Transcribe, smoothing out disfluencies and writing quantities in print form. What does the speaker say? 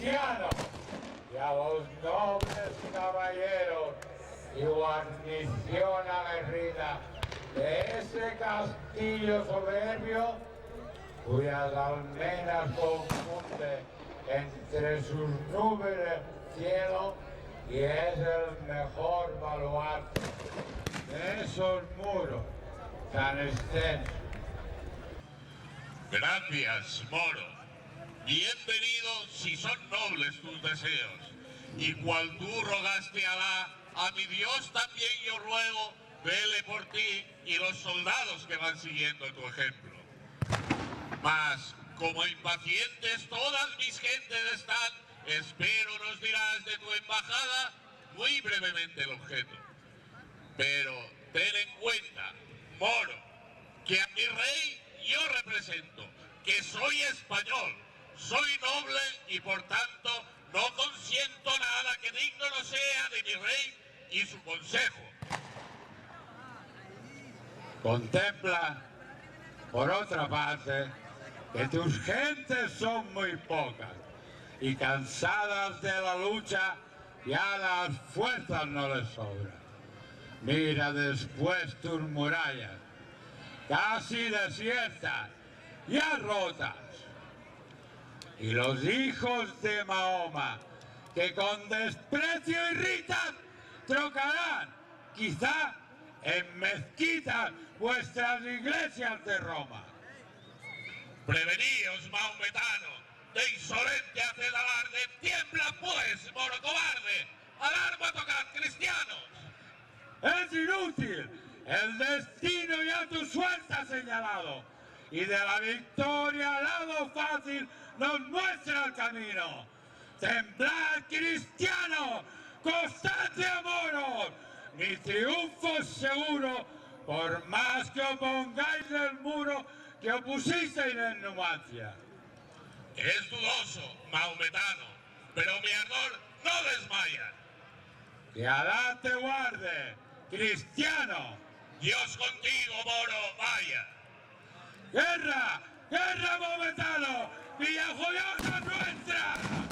cristiano, y a los nobles caballeros y guarnición aguerrida de ese castillo soberbio, cuyas almenas confunde entre sus nubes el cielo y es el mejor baluarte de esos muros tan extensos. Gracias, moro. Bienvenido si son nobles tus deseos. Y cual tú rogaste a Alá, a mi Dios también yo ruego, vele por ti y los soldados que van siguiendo tu ejemplo. Mas, como impacientes todas mis gentes están, espero nos dirás de tu embajada muy brevemente el objeto. Pero ten en cuenta, moro, que a mi rey yo represento, que soy español, soy noble y por tanto no consiento nada que digno no sea de mi rey y su consejo. Contempla, por otra parte, que tus gentes son muy pocas y cansadas de la lucha ya las fuerzas no les sobran. Mira después tus murallas, casi desiertas, ya rotas. Y los hijos de Mahoma, que con desprecio irritan, trocarán, quizá, en mezquitas vuestras iglesias de Roma. Preveníos, mahometano, de insolente haced alarde, tiembla pues, moro cobarde, alarma tocad, cristianos. Es inútil, el destino ya tu suerte ha señalado, y de la victoria al lado fácil nos muestra el camino. Temblad, cristianos, constancia, moros, mi triunfo es seguro, por más que opongáis el muro que opusisteis en Numancia. Es dudoso, mahometano, pero mi ardor no desmaya. Que Alá te guarde, cristiano. Dios contigo, moro, vaya. ¡Guerra! ¡Guerra, mahometano! ¡Villajoyosa nuestra!